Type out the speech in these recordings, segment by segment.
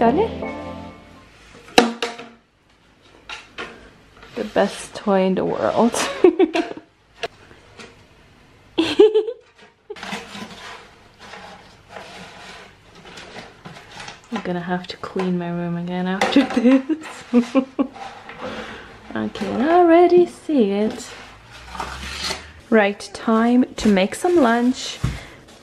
done it? The best toy in the world. I'm gonna have to clean my room again after this. I can already see it. Right, time to make some lunch.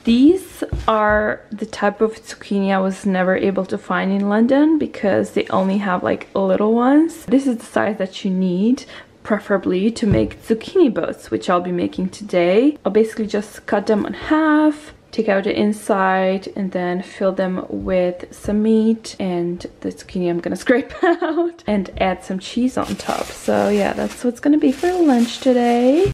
These are the type of zucchini I was never able to find in London because they only have like little ones. This is the size that you need, preferably to make zucchini boats, which I'll be making today. I'll basically just cut them in half, take out the inside, and then fill them with some meat and the zucchini I'm gonna scrape out and add some cheese on top. So yeah, that's what's gonna be for lunch today.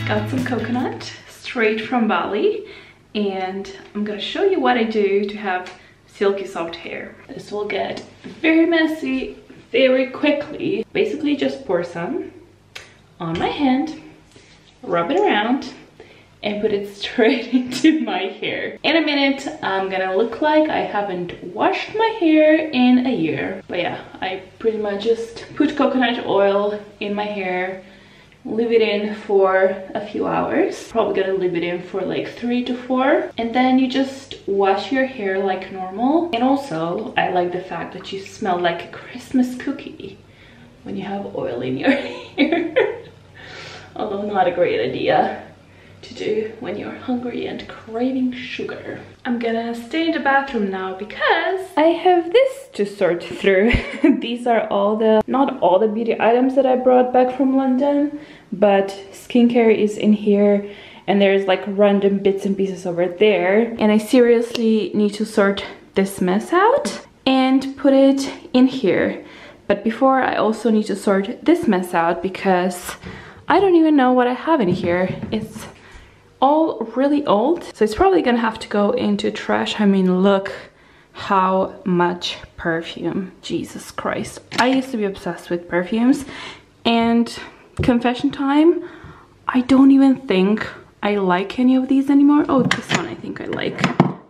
Got some coconut straight from Bali, and I'm gonna show you what I do to have silky soft hair. This will get very messy very quickly. Basically just pour some on my hand, rub it around, and put it straight into my hair. In a minute I'm gonna look like I haven't washed my hair in a year. But yeah, I pretty much just put coconut oil in my hair, leave it in for a few hours. Probably gonna leave it in for like 3 to 4, and then you just wash your hair like normal. And also I like the fact that you smell like a Christmas cookie when you have oil in your hair. Although not a great idea to do when you're hungry and craving sugar. I'm gonna stay in the bathroom now because I have this to sort through. These are all the, not all the beauty items that I brought back from London, but skincare is in here, and there's like random bits and pieces over there. And I seriously need to sort this mess out and put it in here. But before, I also need to sort this mess out because I don't even know what I have in here. It's all really old, so it's probably gonna have to go into trash. I mean, look how much perfume. Jesus Christ. I used to be obsessed with perfumes, and confession time, I don't even think I like any of these anymore. Oh, this one I think I like.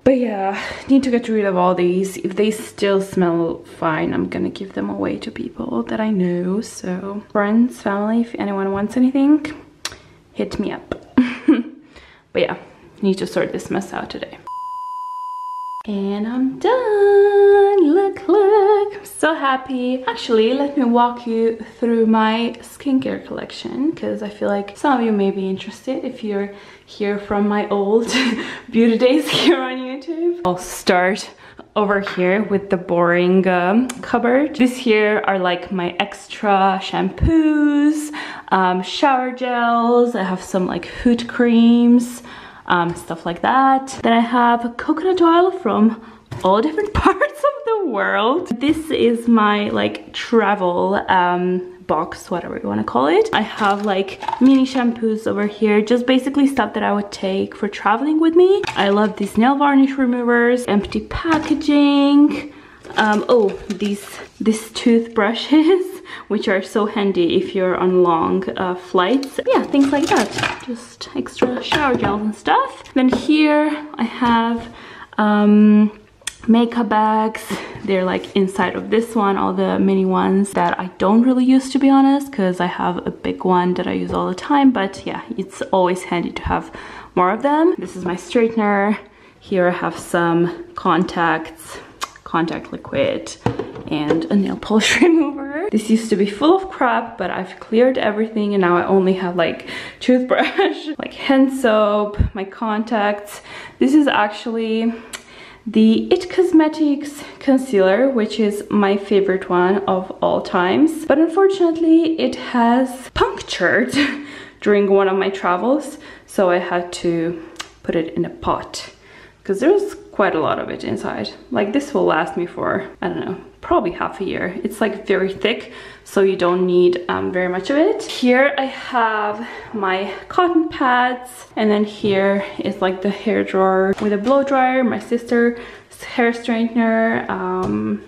But yeah, need to get rid of all these. If they still smell fine, I'm gonna give them away to people that I know. So friends, family, if anyone wants anything, hit me up. But yeah, need to sort this mess out today. And I'm done. Look, I'm so happy. Actually, let me walk you through my skincare collection, because I feel like some of you may be interested if you're here from my old beauty days here on YouTube. I'll start over here with the boring cupboard. This here are like my extra shampoos, shower gels. I have some like foot creams, stuff like that. Then I have coconut oil from all different parts of the world. This is my like travel box, whatever you want to call it. I have like mini shampoos over here, just basically stuff that I would take for traveling with me. I love these nail varnish removers, empty packaging. Oh, these toothbrushes, which are so handy if you're on long flights. Yeah, things like that. Just extra shower gels and stuff. Then here I have makeup bags. They're like inside of this one, all the mini ones that I don't really use, to be honest, because I have a big one that I use all the time. But yeah, it's always handy to have more of them. This is my straightener. Here I have some contacts, contact liquid, and a nail polish remover. This used to be full of crap, but I've cleared everything, and now I only have like toothbrush, like hand soap, my contacts. This is actually the It Cosmetics concealer, which is my favorite one of all times. But unfortunately, it has punctured during one of my travels, so I had to put it in a pot because there's quite a lot of it inside. Like, this will last me for, I don't know, probably half a year. It's like very thick, so you don't need very much of it. Here I have my cotton pads, and then here is like the hair drawer with a blow dryer. My sister hair straightener,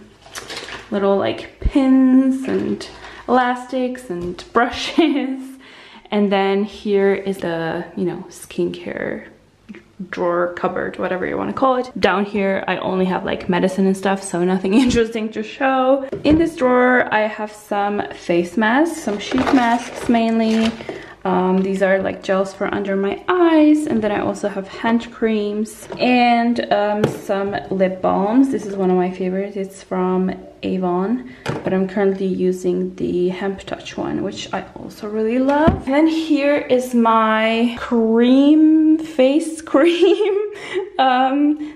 little like pins and elastics and brushes. And then here is the, you know, skincare drawer, cupboard, whatever you want to call it. Down here I only have like medicine and stuff, so nothing interesting to show. In this drawer I have some face masks, some sheet masks mainly. These are like gels for under my eyes, and then I also have hand creams and some lip balms. This is one of my favorites. It's from Avon, but I'm currently using the Hemp Touch one, which I also really love. And then here is my face cream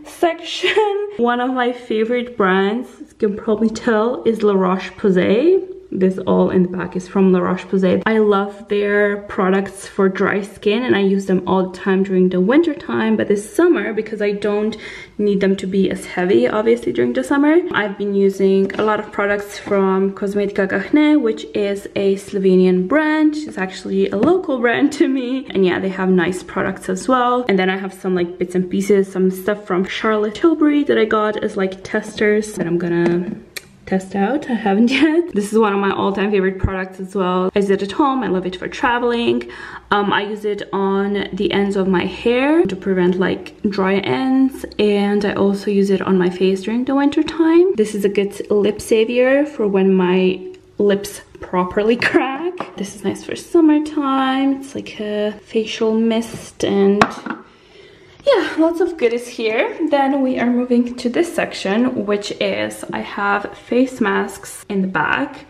section. One of my favorite brands, as you can probably tell, is La Roche-Posay. This all in the back is from La Roche-Posay. I love their products for dry skin, and I use them all the time during the winter time, but this summer, because I don't need them to be as heavy obviously during the summer, I've been using a lot of products from Cosmetica Gahne, which is a Slovenian brand. It's actually a local brand to me, and yeah, they have nice products as well. And then I have some like bits and pieces, some stuff from Charlotte Tilbury that I got as like testers that I'm gonna test out. I haven't yet. This is one of my all-time favorite products as well. I use it at home. I love it for traveling. I use it on the ends of my hair to prevent like dry ends, and I also use it on my face during the winter time. This is a good lip savior for when my lips properly crack. This is nice for summertime. It's like a facial mist, and yeah, lots of goodies here. Then we are moving to this section, which is I have face masks in the back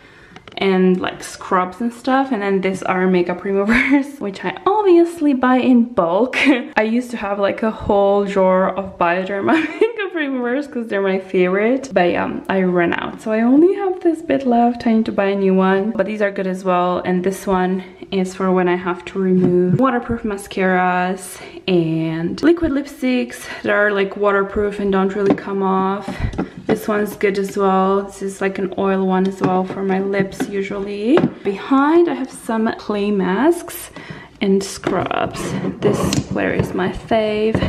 and like scrubs and stuff, and then these are makeup removers, which I obviously buy in bulk. I used to have like a whole drawer of Bioderma makeup removers because they're my favorite, but yeah, I ran out, so I only have this bit left. I need to buy a new one, but these are good as well. And this one is for when I have to remove waterproof mascaras and liquid lipsticks that are like waterproof and don't really come off. This one's good as well. This is like an oil one as well for my lips usually. Behind I have some clay masks and scrubs. Where is my fave?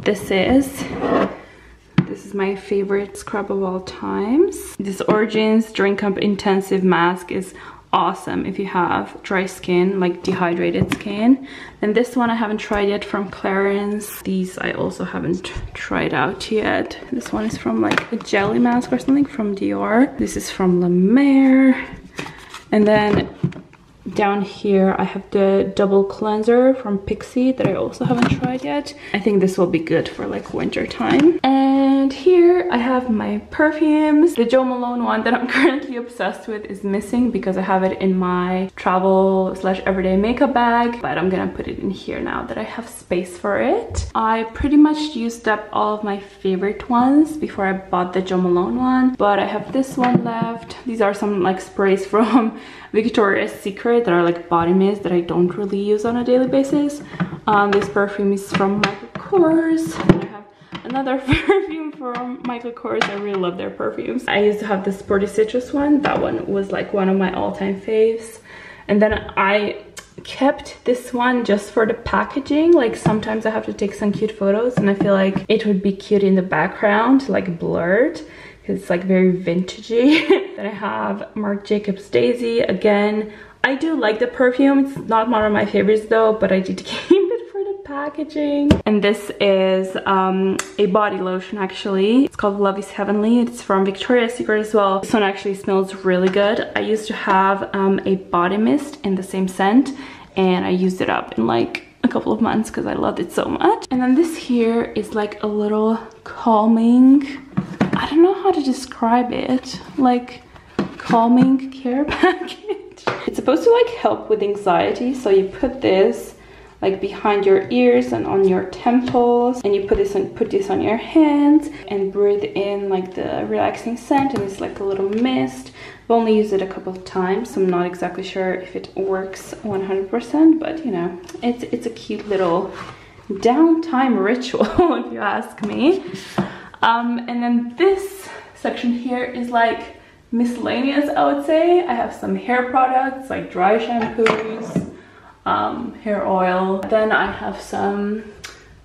This is my favorite scrub of all times. This Origins Drink Up Intensive Mask is awesome if you have dry skin, like dehydrated skin. And this one I haven't tried yet, from Clarins. These I also haven't tried out yet. This one is from like a jelly mask or something from Dior. This is from La Mer. And then down here I have the double cleanser from Pixi that I also haven't tried yet. I think this will be good for like winter time. And here I have my perfumes. The Jo Malone one that I'm currently obsessed with is missing because I have it in my travel / everyday makeup bag, but I'm gonna put it in here now that I have space for it. I pretty much used up all of my favorite ones before I bought the Jo Malone one, but I have this one left. These are some like sprays from Victoria's Secret that are like body mist that I don't really use on a daily basis. This perfume is from Michael Kors. I have another perfume from Michael Kors. I really love their perfumes. I used to have the Sporty Citrus one. That one was like one of my all-time faves. And then I kept this one just for the packaging. Like sometimes I have to take some cute photos and I feel like it would be cute in the background, like blurred. It's like very vintagey. Then I have Marc Jacobs Daisy. Again, I do like the perfume. It's not one of my favorites though, but I did keep it for the packaging. And this is a body lotion actually. It's called Love is Heavenly. It's from Victoria's Secret as well. This one actually smells really good. I used to have a body mist in the same scent, and I used it up in like a couple of months because I loved it so much. And then this here is like a little calming, I don't know how to describe it, like calming care package. It's supposed to like help with anxiety, so you put this like behind your ears and on your temples, and you put this on your hands and breathe in like the relaxing scent, and it's like a little mist. I've only used it a couple of times, so I'm not exactly sure if it works 100%, but you know, it's a cute little downtime ritual if you ask me. And then this section here is like miscellaneous, I would say. I have some hair products like dry shampoos, hair oil. Then I have some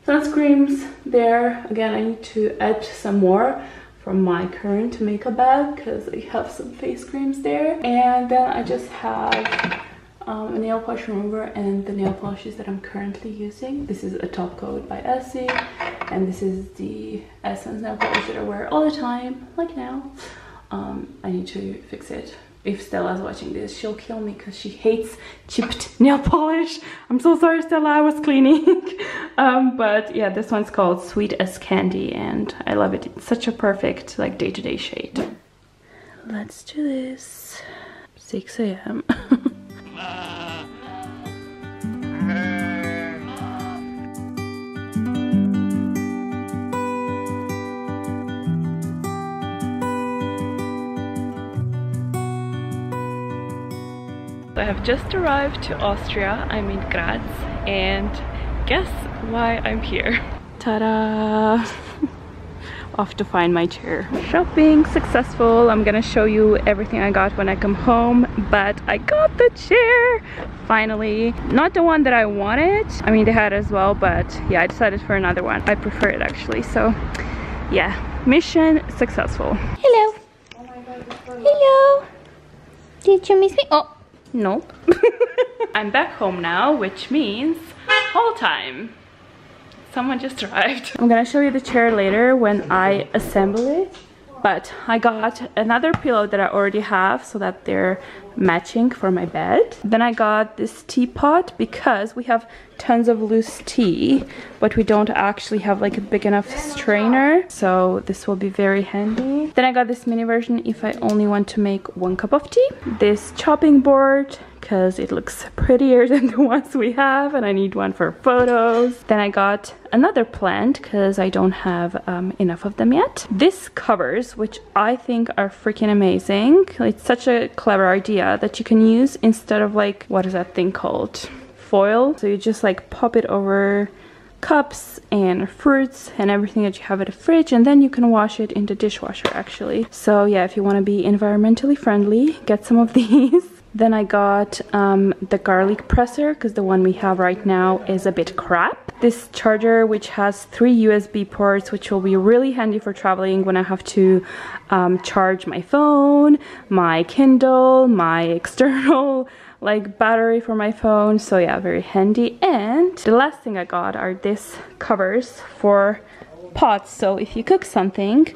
sunscreens there. Again, I need to add some more from my current makeup bag because I have some face creams there. And then I just have a nail polish remover and the nail polishes that I'm currently using. This is a top coat by Essie, and this is the Essence nail polish that I wear all the time, like now. I need to fix it. If Stella's watching this, she'll kill me because she hates chipped nail polish. I'm so sorry, Stella, I was cleaning. But yeah, this one's called Sweet as Candy and I love it. It's such a perfect like day-to-day shade. Let's do this. 6 a.m. I have just arrived to Austria. I'm in Graz, and guess why I'm here? Ta-da! Off to find my chair. Shopping successful. I'm gonna show you everything I got when I come home, but I got the chair finally. Not the one that I wanted. I mean, they had it as well, but yeah, I decided for another one. I prefer it actually. So yeah, mission successful. Hello. Oh my God, hello. Did you miss me? Oh. No. I'm back home now, which means haul time. Someone just arrived. I'm gonna show you the chair later when I assemble it, but I got another pillow that I already have so that they're matching for my bed. Then I got this teapot because we have tons of loose tea, but we don't actually have like a big enough strainer, so this will be very handy. Then I got this mini version if I only want to make 1 cup of tea. This chopping board because it looks prettier than the ones we have and I need one for photos. Then I got another plant because I don't have enough of them yet. This covers, which I think are freaking amazing. It's such a clever idea that you can use instead of like, what is that thing called? Foil. So you just like pop it over cups and fruits and everything that you have at the fridge, and then you can wash it in the dishwasher actually. So yeah, if you want to be environmentally friendly, get some of these. Then I got the garlic presser because the one we have right now is a bit crap. This charger which has 3 USB ports, which will be really handy for traveling when I have to charge my phone, my Kindle, my external like battery for my phone. So yeah, very handy. And the last thing I got are these covers for pots. So if you cook something,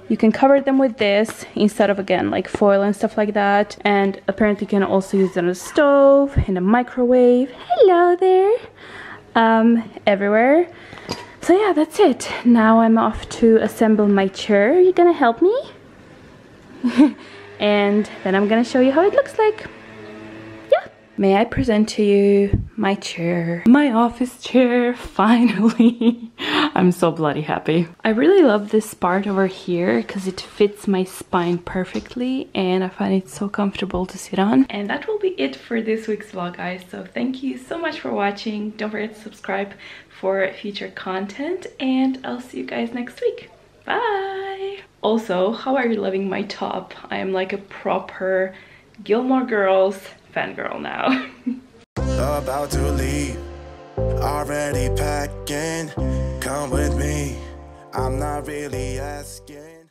you can cover them with this instead of, again, like foil and stuff like that. And apparently you can also use it on a stove, in a microwave. Hello there. Everywhere. So yeah, that's it. Now I'm off to assemble my chair. Are you gonna help me? And then I'm gonna show you how it looks like. May I present to you my chair, my office chair, finally. I'm so bloody happy. I really love this part over here because it fits my spine perfectly and I find it so comfortable to sit on. And that will be it for this week's vlog, guys. So thank you so much for watching. Don't forget to subscribe for future content and I'll see you guys next week. Bye! Also, how are you loving my top? I am like a proper Gilmore Girls fangirl now. About to leave, already packing. Come with me, I'm not really asking.